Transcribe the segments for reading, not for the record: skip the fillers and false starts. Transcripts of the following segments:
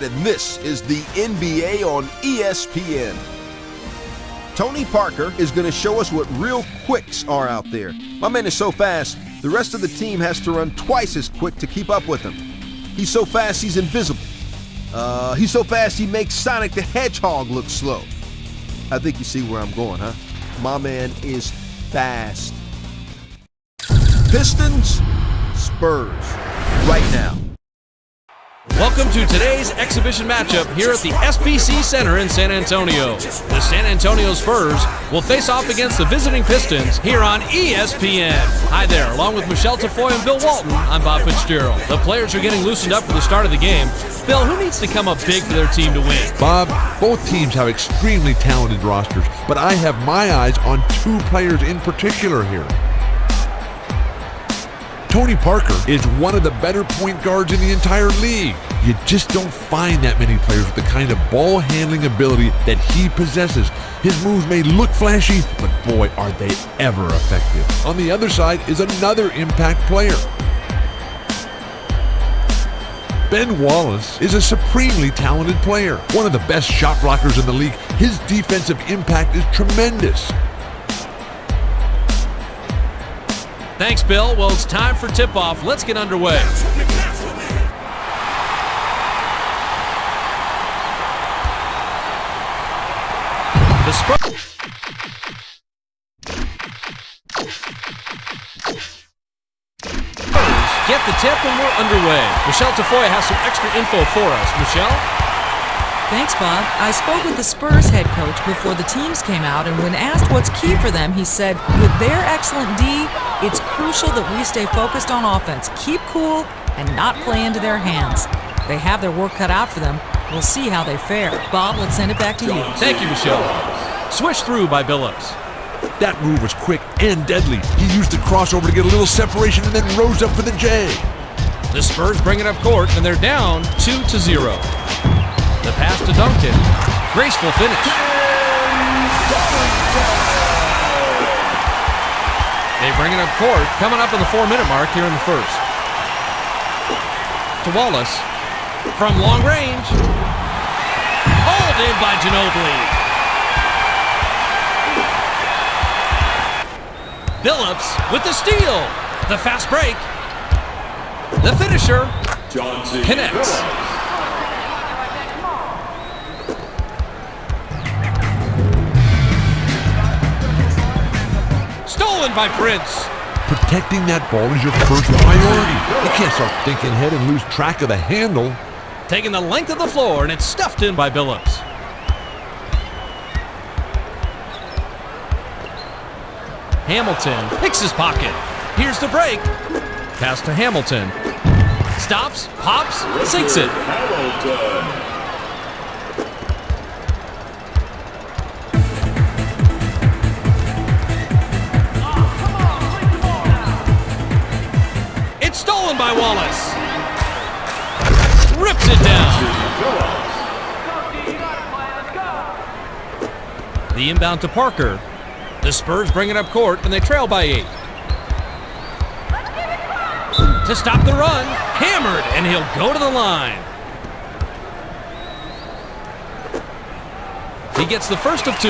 And this is the NBA on ESPN. Tony Parker is going to show us what real quicks are out there. My man is so fast, the rest of the team has to run twice as quick to keep up with him. He's so fast, he's invisible. He's so fast, he makes Sonic the Hedgehog look slow. I think you see where I'm going, huh? My man is fast. Pistons, Spurs, right now. Welcome to today's exhibition matchup here at the SBC Center in San Antonio. The San Antonio Spurs will face off against the visiting Pistons here on ESPN. Hi there, along with Michelle Tafoy and Bill Walton, I'm Bob Fitzgerald. The players are getting loosened up for the start of the game. Bill, who needs to come up big for their team to win? Bob, both teams have extremely talented rosters, but I have my eyes on two players in particular here. Tony Parker is one of the better point guards in the entire league. You just don't find that many players with the kind of ball handling ability that he possesses. His moves may look flashy, but boy, are they ever effective. On the other side is another impact player. Ben Wallace is a supremely talented player, one of the best shot blockers in the league. His defensive impact is tremendous. Thanks, Bill. Well, it's time for tip-off. Let's get underway. The Spurs get the tip and we're underway. Michelle Tafoy has some extra info for us. Michelle? Thanks, Bob. I spoke with the Spurs head coach before the teams came out, and when asked what's key for them, he said, with their excellent D, it's crucial that we stay focused on offense, keep cool, and not play into their hands. They have their work cut out for them. We'll see how they fare. Bob, let's send it back to you. Thank you, Michelle. Swish through by Billups. That move was quick and deadly. He used the crossover to get a little separation and then rose up for the J. The Spurs bring it up court, and they're down 2-0. The pass to Duncan. Graceful finish. They bring it up court, coming up in the 4-minute mark here in the first. To Wallace. From long range. Hauled in by Ginobili. Billups with the steal. The fast break. The finisher. Chauncey connects. Stolen by Prince. Protecting that ball is your first priority. You can't start thinking ahead and lose track of the handle. Taking the length of the floor, and it's stuffed in by Billups. Hamilton picks his pocket. Here's the break. Pass to Hamilton. Stops, pops, sinks it. It's stolen by Wallace. Rips it down. The inbound to Parker. The Spurs bring it up court, and they trail by 8. To stop the run, hammered, and he'll go to the line. He gets the first of 2.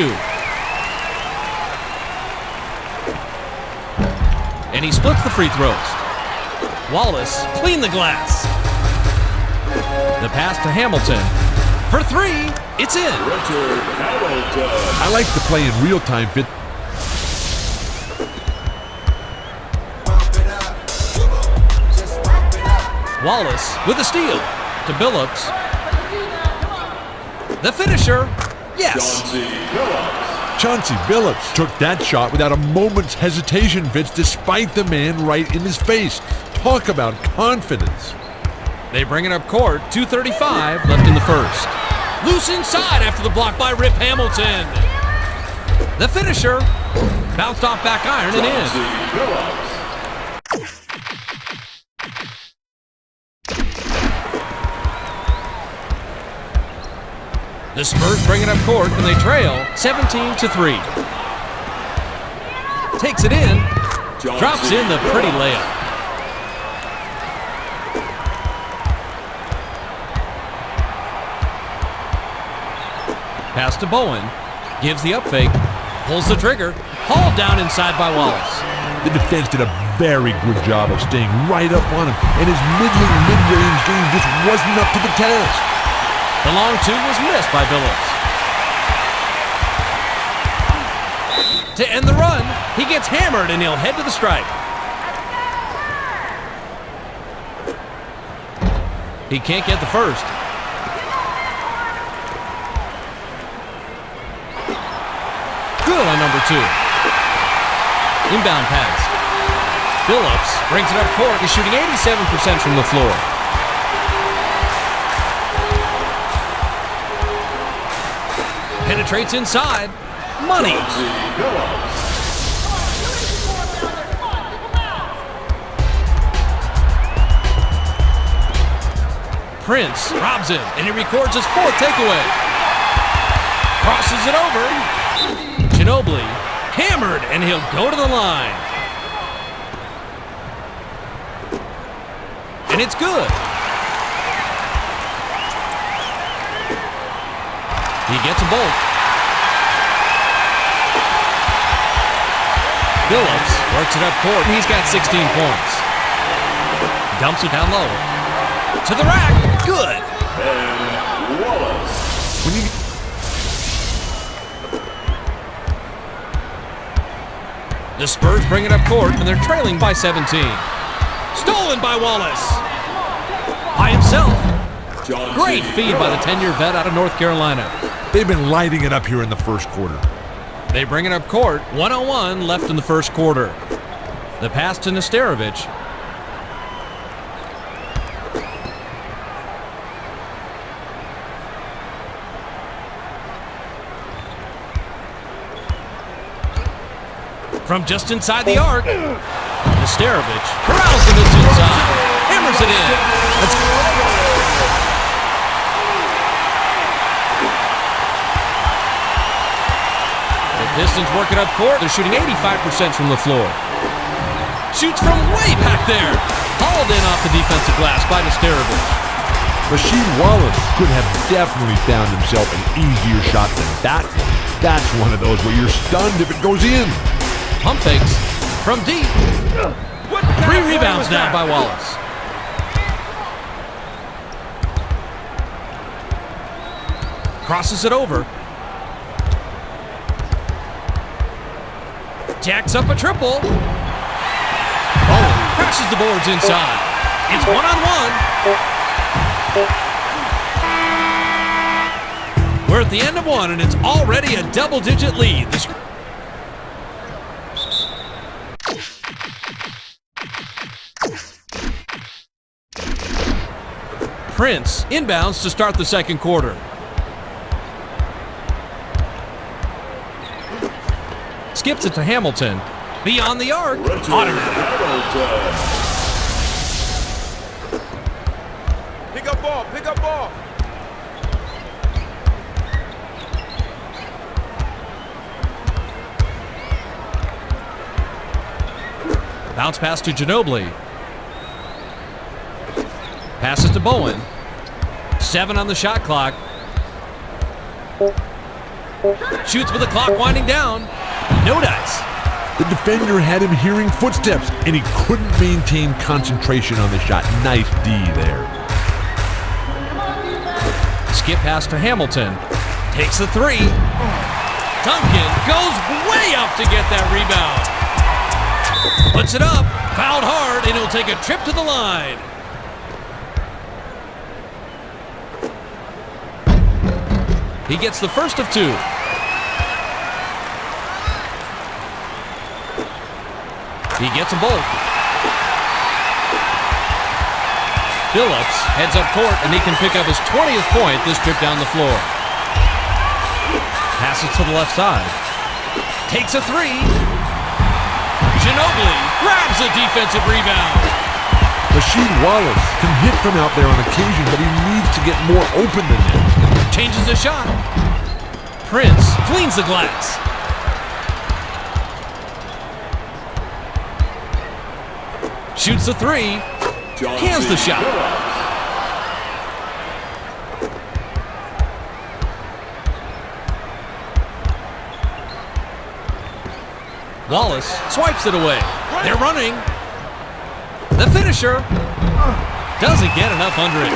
And he splits the free throws. Wallace clean the glass. The pass to Hamilton. For 3, it's in. I like to play in real time, Fit. Wallace with a steal to Billups. The finisher, yes. Chauncey Billups took that shot without a moment's hesitation, Fitz, despite the man right in his face. Talk about confidence. They bring it up court, 2:35 left in the first. Loose inside after the block by Rip Hamilton. The finisher, bounced off back iron and in. The Spurs bring it up court and they trail 17-3. Takes it in, drops in the pretty layup. Pass to Bowen. Gives the up fake. Pulls the trigger. Hauled down inside by Wallace. The defense did a very good job of staying right up on him, and his mid-range game just wasn't up to the task. The long two was missed by Billups. To end the run, he gets hammered and he'll head to the stripe. He can't get the first. Good on number two. Inbound pass. Billups brings it up court. He's shooting 87% from the floor. Penetrates inside. Money. Prince robs him, and he records his fourth takeaway. Crosses it over. Ginobili hammered, and he'll go to the line. And it's good. He gets a bolt. Billups works it up court. He's got 16 points. Dumps it down low. To the rack. Good. And Wallace. The Spurs bring it up court, and they're trailing by 17. Stolen by Wallace. By himself. Chauncey. Great feed by the 10-year vet out of North Carolina. They've been lighting it up here in the first quarter. They bring it up court. 1:01 left in the first quarter. The pass to Nesterovic. From just inside the arc, Nesterovic corrals the miss inside. Hammers it in. Pistons work it up court. They're shooting 85% from the floor. Shoots from way back there. Hauled in off the defensive glass by Nesterovic. Rasheed Wallace could have definitely found himself an easier shot than that one. That's one of those where you're stunned if it goes in. Pump fakes from deep. 3 rebounds now by Wallace. Crosses it over. Jacks up a triple. Bowen crashes the boards inside. It's 1-on-1. We're at the end of one, and it's already a double-digit lead. Prince inbounds to start the second quarter. Skips it to Hamilton. Beyond the arc. Pick up ball, pick up ball. Bounce pass to Ginobili. Passes to Bowen. 7 on the shot clock. Shoots with the clock winding down. No dice. The defender had him hearing footsteps, and he couldn't maintain concentration on the shot. Nice D there. Skip pass to Hamilton. Takes the 3. Duncan goes way up to get that rebound. Puts it up. Fouled hard, and he'll take a trip to the line. He gets the first of 2. He gets a bolt. Billups heads up court, and he can pick up his 20th point this trip down the floor. Passes to the left side. Takes a 3. Ginobili grabs a defensive rebound. Rasheed Wallace can hit from out there on occasion, but he needs to get more open than that. Changes the shot. Prince cleans the glass. Shoots the 3. Cans the shot. Wallace swipes it away. They're running. The finisher doesn't get enough under it.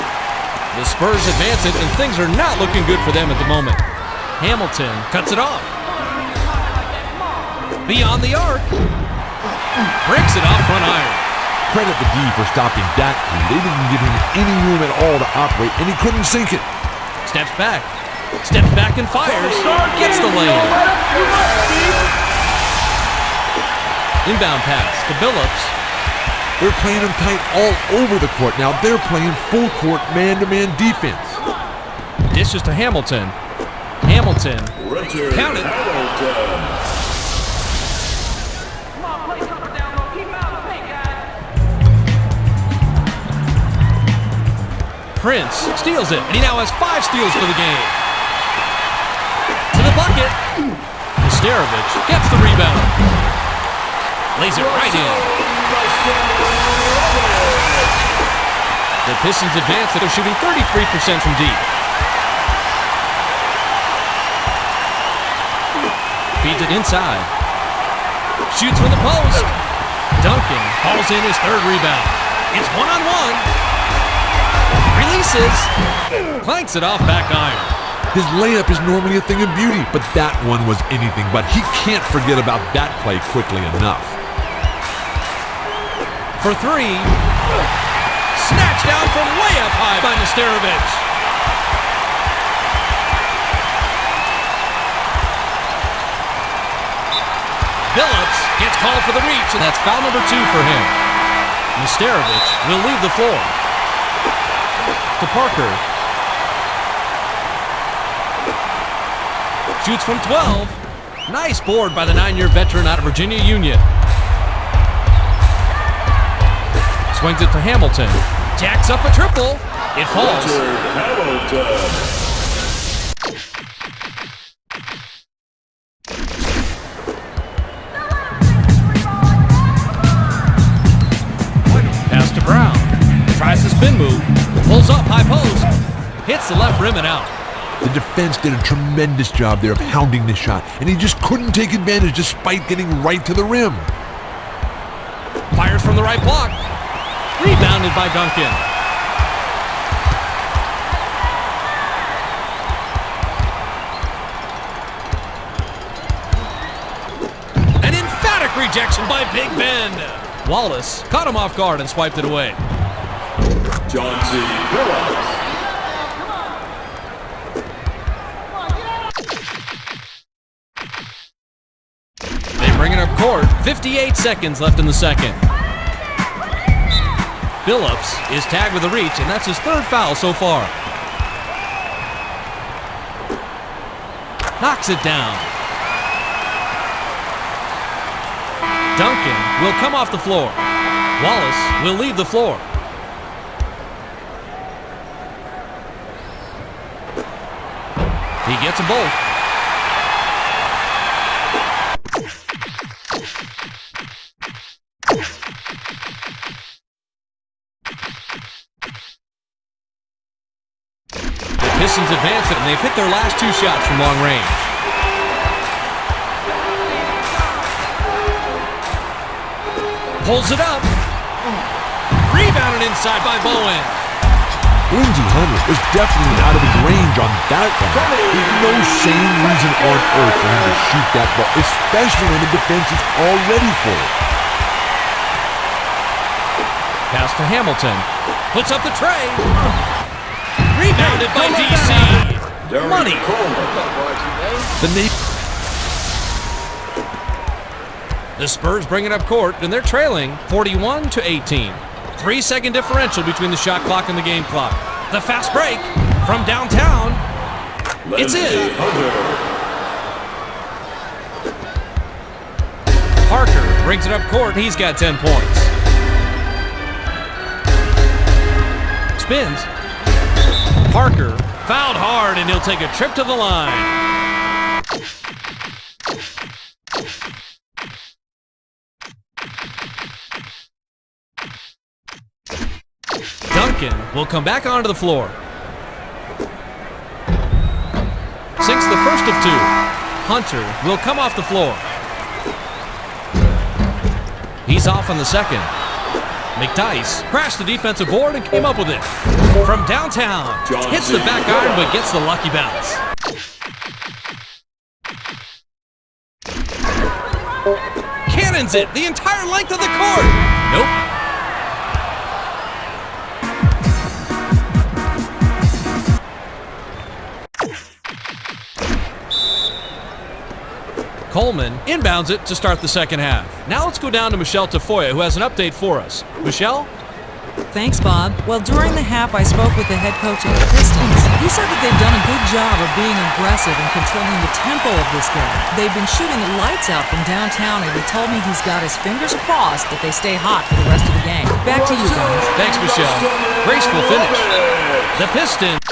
The Spurs advance it, and things are not looking good for them at the moment. Hamilton cuts it off. Beyond the arc. Breaks it off front iron. Credit the D for stopping that three. They didn't give him any room at all to operate, and he couldn't sink it. Steps back and fires. Gets the lane. Inbound pass to Billups. They're playing him tight all over the court. Now they're playing full court man-to-man defense. Dishes to Hamilton. Hamilton. Count it. Prince steals it, and he now has 5 steals for the game. To the bucket. Nesterovic gets the rebound. Lays it right in. The Pistons advance. They're shooting 33% from deep. Feeds it inside. Shoots from the post. Duncan hauls in his 3rd rebound. It's one-on-one. Releases. Clanks it off back iron. His layup is normally a thing of beauty, but that one was anything but. He can't forget about that play quickly enough. For 3. Snatched down from way up high by Nesterovic. Billups gets called for the reach, and that's foul number 2 for him. Nesterovic will leave the floor. To Parker. Shoots from 12. Nice board by the 9-year veteran out of Virginia Union. Swings it to Hamilton. Jacks up a triple. It falls. Pass to Brown. Tries the spin move. Pulls up high post. Hits the left rim and out. The defense did a tremendous job there of hounding this shot, and he just couldn't take advantage despite getting right to the rim. Fires from the right block. Rebounded by Duncan. An emphatic rejection by Big Ben. Wallace caught him off guard and swiped it away. Chauncey, Billups. They bring it up court. 58 seconds left in the second. Billups is tagged with a reach, and that's his 3rd foul so far. Knocks it down. Duncan will come off the floor. Wallace will leave the floor. He gets them both. The Pistons advance it, and they've hit their last 2 shots from long range. Pulls it up. Rebounded inside by Bowen. Lindsey Hunter was definitely out of his range on that one. There's no sane reason on earth for him to shoot that ball, especially when the defense is all ready for it. Pass to Hamilton. Puts up the tray. Rebounded by DC. Money. The Spurs bring it up court, and they're trailing 41-18. 3-second differential between the shot clock and the game clock. The fast break from downtown. It's in. Parker brings it up court. He's got 10 points. Spins. Parker fouled hard, and he'll take a trip to the line. Duncan will come back onto the floor. Sinks the first of 2. Hunter will come off the floor. He's off on the second. McDice crashed the defensive board and came up with it. From downtown, hits the back iron but gets the lucky bounce. Cannons it the entire length of the court. Nope. Coleman inbounds it to start the second half. Now let's go down to Michelle Tafoya, who has an update for us. Michelle? Thanks, Bob. Well, during the half, I spoke with the head coach of the Pistons. He said that they've done a good job of being aggressive and controlling the tempo of this game. They've been shooting the lights out from downtown, and he told me he's got his fingers crossed that they stay hot for the rest of the game. Back to you guys. Thanks, Michelle. Graceful finish. The Pistons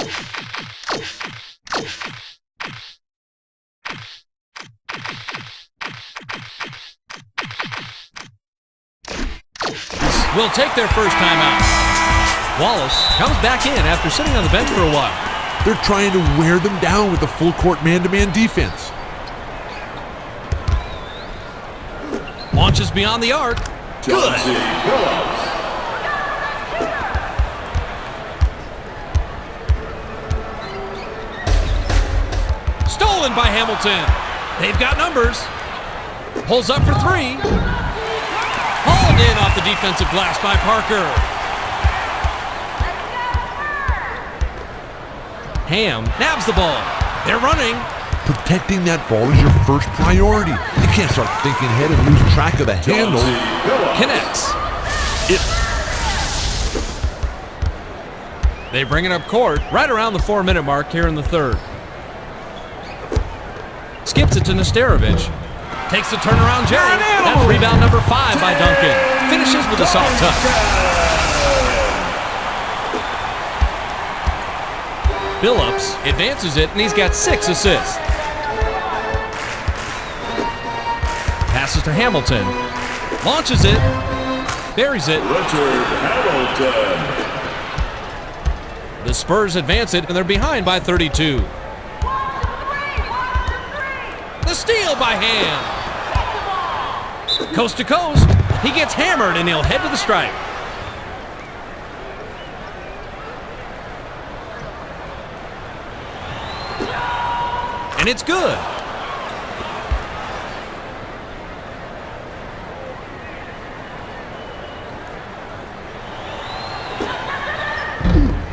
will take their first timeout. Wallace comes back in after sitting on the bench for a while. They're trying to wear them down with a full-court man-to-man defense. Launches beyond the arc. Chauncey, Billups. Stolen by Hamilton. They've got numbers. Pulls up for three. Hauled in off the defensive glass by Parker. Ham nabs the ball. They're running. Protecting that ball is your first priority. You can't start thinking ahead and lose track of the handle. Connects. They bring it up court right around the 4-minute mark here in the third. Skips it to Nesterovich. Takes the turnaround J. That's rebound number 5 by Duncan. Finishes with a soft touch. Billups advances it, and he's got 6 assists. Passes to Hamilton. Launches it. Buries it. Richard Hamilton. The Spurs advance it, and they're behind by 32. The steal by Ham. Coast to coast. He gets hammered, and he'll head to the stripe. And it's good.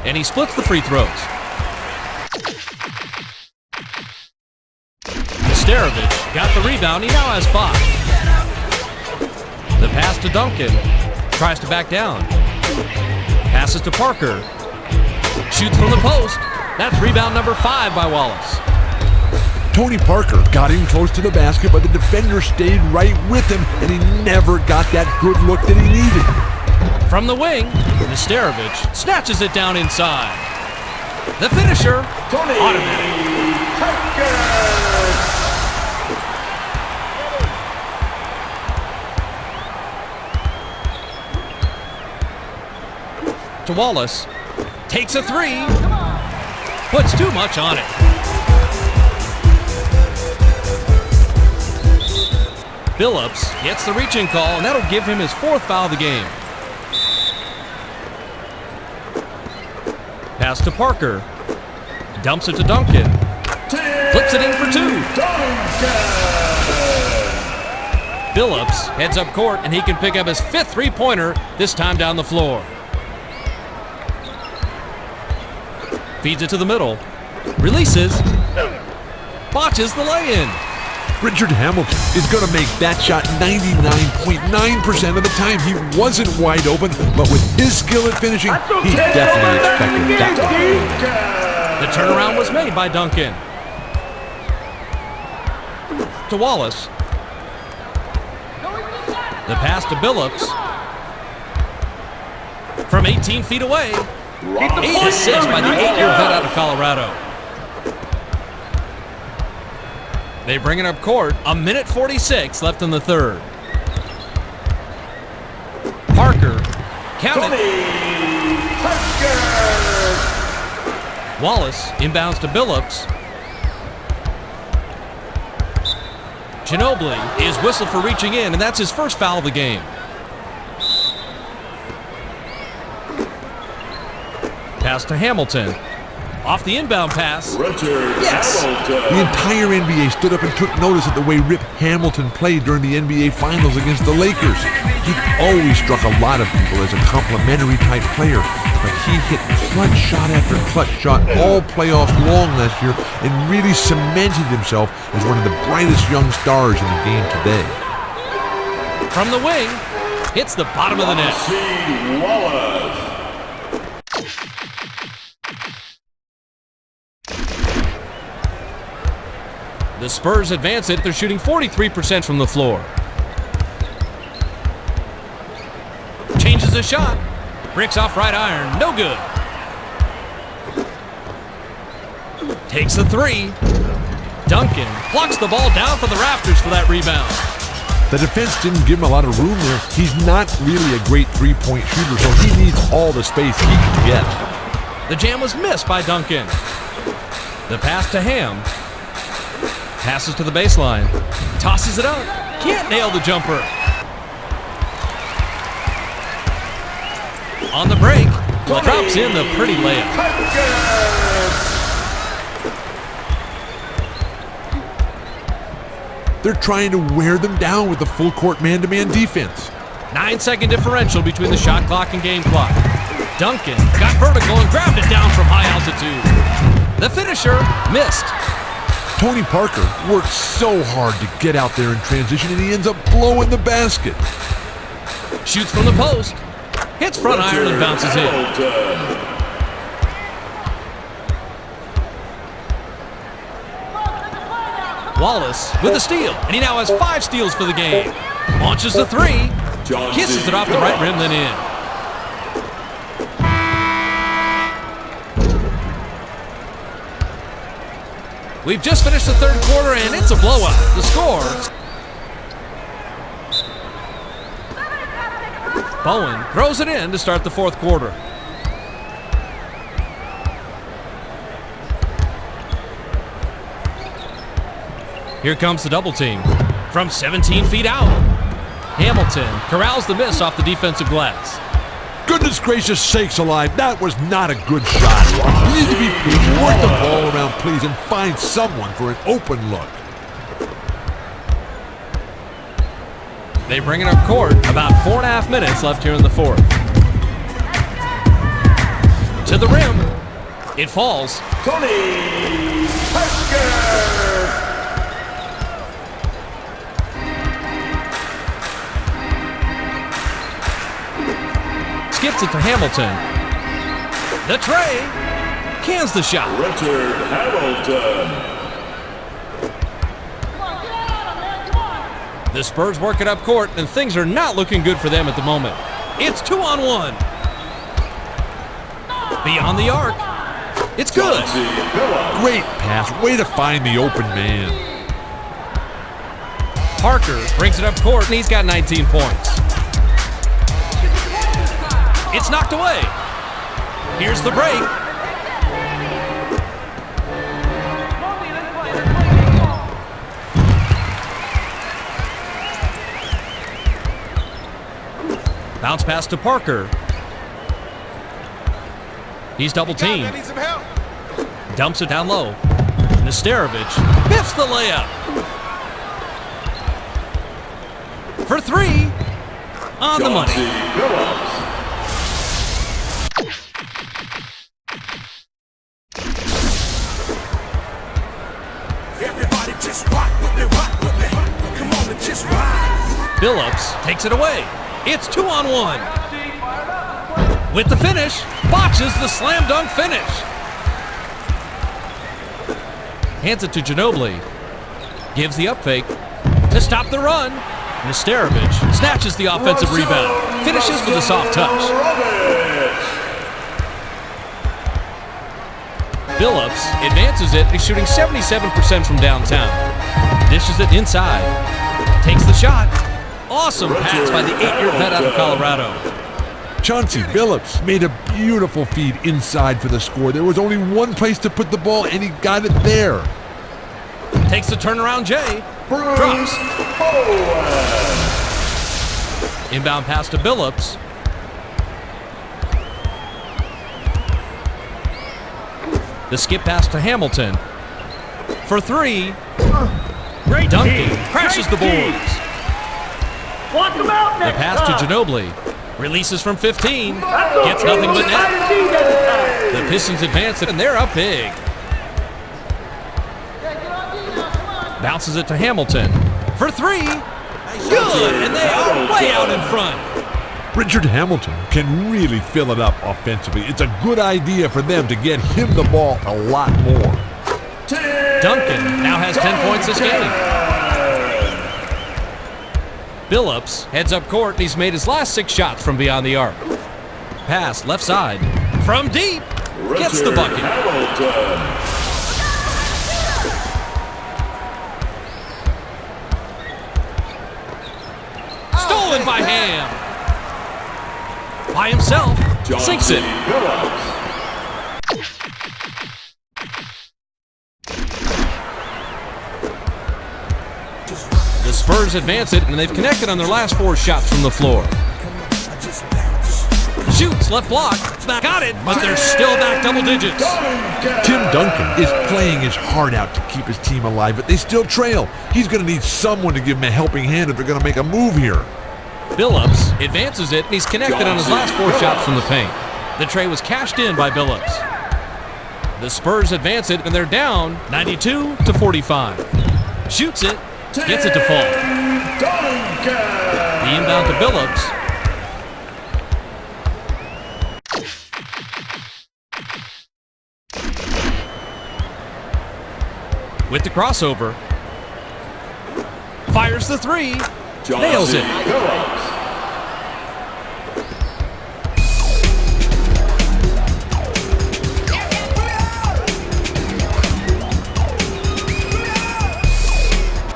And he splits the free throws. Nesterovich got the rebound. He now has 5. The pass to Duncan. Tries to back down. Passes to Parker. Shoots from the post. That's rebound number 5 by Wallace. Tony Parker got in close to the basket, but the defender stayed right with him, and he never got that good look that he needed. From the wing, Nesterovich snatches it down inside. The finisher, automatic. Parker. To Wallace. Takes a 3. Puts too much on it. Billups gets the reaching call, and that'll give him his 4th foul of the game. Pass to Parker. Dumps it to Duncan. Flips it in for 2. Billups heads up court, and he can pick up his 5th three-pointer, this time down the floor. Feeds it to the middle. Releases. Botches the lay-in. Richard Hamilton is going to make that shot 99.9% of the time. He wasn't wide open, but with his skill at finishing, he definitely expected that one. The turnaround was made by Duncan. To Wallace. The pass to Billups. From 18 feet away. 8 assists by the 8-year vet out of Colorado. They bring it up court. 1:46 left in the third. Parker. Count it. Wallace inbounds to Billups. Ginobili is whistled for reaching in, and that's his first foul of the game. pass to Hamilton. Off the inbound pass. Yes! The entire NBA stood up and took notice of the way Rip Hamilton played during the NBA Finals against the Lakers. He always struck a lot of people as a complimentary type player, but he hit clutch shot after clutch shot all playoffs long last year and really cemented himself as one of the brightest young stars in the game today. From the wing, hits the bottom of the net. The Spurs advance it. They're shooting 43% from the floor. Changes the shot. Bricks off right iron. No good. Takes the three. Duncan blocks the ball down from the rafters for that rebound. The defense didn't give him a lot of room there. He's not really a great three-point shooter, so he needs all the space he can get. The jam was missed by Duncan. The pass to Ham. Passes to the baseline. Tosses it up. Can't nail the jumper. On the break. Drops in the pretty layup. They're trying to wear them down with the full-court man-to-man defense. 9-second differential between the shot clock and game clock. Duncan got vertical and grabbed it down from high altitude. The finisher missed. Tony Parker works so hard to get out there in transition, and he ends up blowing the basket. Shoots from the post. Hits front iron and bounces in. Wallace with a steal, and he now has 5 steals for the game. Launches the three. Kisses it off the right rim, then in. We've just finished the third quarter, and it's a blowout. The score. Bowen throws it in to start the fourth quarter. Here comes the double team. From 17 feet out. Hamilton corrals the miss off the defensive glass. Goodness gracious sakes alive, that was not a good shot. You need to be patient, work the ball around, please, and find someone for an open look. They bring it up court. About 4.5 minutes left here in the fourth. To the rim. It falls. Tony Parker. Skips it to Hamilton. The tray. Cans the shot. Richard Hamilton. The Spurs work it up court, and things are not looking good for them at the moment. It's 2-on-1. Beyond the arc. It's good. Great pass. Way to find the open man. Parker brings it up court, and he's got 19 points. It's knocked away. Here's the break. Bounce pass to Parker. He's double teamed. Dumps it down low. Nesterovich biffs the layup. For three. On the money. Billups. Billups takes it away. It's 2-on-1. With the finish, botches the slam dunk finish. Hands it to Ginobili. Gives the up fake to stop the run. Nesterovich snatches the offensive rebound. Finishes with a soft touch. Billups advances it. He's shooting 77% from downtown. Dishes it inside. Takes the shot. Awesome pass by the 8-year vet out of Colorado. Chauncey Billups made a beautiful feed inside for the score. There was only one place to put the ball, and he got it there. Takes the turnaround J. Drops. Inbound pass to Billups. The skip pass to Hamilton. For three. Great Duncan D. crashes the Great D. boards. Walk him out The next pass to time. Ginobili. Releases from 15. That's Gets okay. nothing but Try net. to see that time. The Pistons advance it, and they're up big. Bounces it to Hamilton. For three. Good, and they are way out in front. Richard Hamilton can really fill it up offensively. It's a good idea for them to get him the ball a lot more. Duncan now has 10 points this game. Billups heads up court, and he's made his last 6 shots from beyond the arc. Pass left side. From deep. Gets the bucket. Hamilton. Stolen by Ham. By himself. Sinks it. Billups. The Spurs advance it, and they've connected on their last 4 shots from the floor. Shoots, left block. Got it, but they're still back double digits. Tim Duncan is playing his heart out to keep his team alive, but they still trail. He's going to need someone to give him a helping hand if they're going to make a move here. Billups advances it, and he's connected on his last 4 shots from the paint. The tray was cashed in by Billups. The Spurs advance it, and they're down 92-45. Shoots it, gets it to fall. The inbound to Billups. With the crossover. Fires the 3. Nails it. Billups.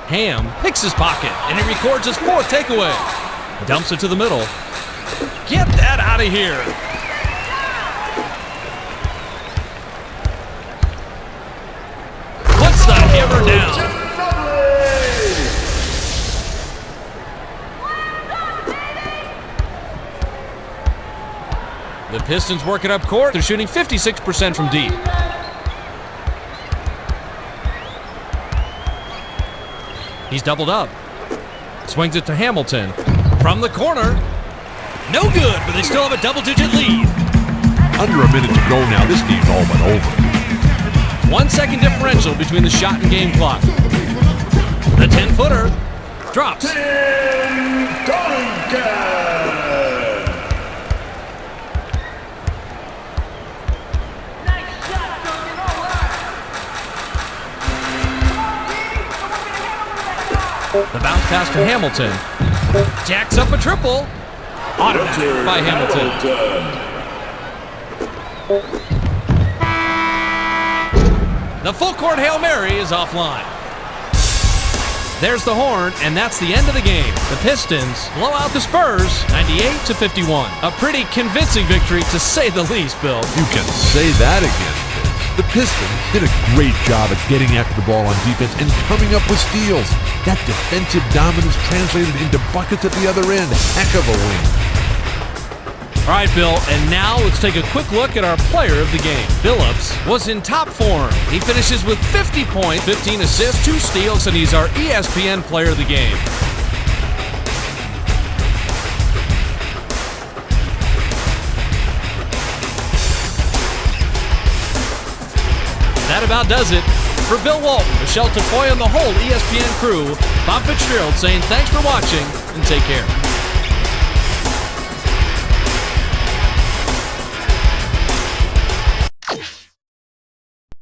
Ham picks his pocket, and he records his 4th takeaway. Dumps it to the middle. Get that out of here. Puts the hammer down. The Pistons work it up court. They're shooting 56% from deep. He's doubled up. Swings it to Hamilton. From the corner. No good, but they still have a double-digit lead. Under a minute to go now. This game's all but over. 1 second differential between the shot and game clock. The 10-footer drops. Duncan. The bounce pass to Hamilton. Jacks up a triple. Automatic by Hamilton. The full court Hail Mary is offline. There's the horn, and that's the end of the game. The Pistons blow out the Spurs 98-51. A pretty convincing victory, to say the least, Bill. You can say that again. The Pistons did a great job at getting after the ball on defense and coming up with steals. That defensive dominance translated into buckets at the other end. Heck of a win. All right, Bill, and now let's take a quick look at our player of the game. Billups was in top form. He finishes with 50 points, 15 assists, 2 steals, and he's our ESPN player of the game. That about does it. For Bill Walton, Michelle Tafoya, and the whole ESPN crew, Bob Fitzgerald saying thanks for watching and take care.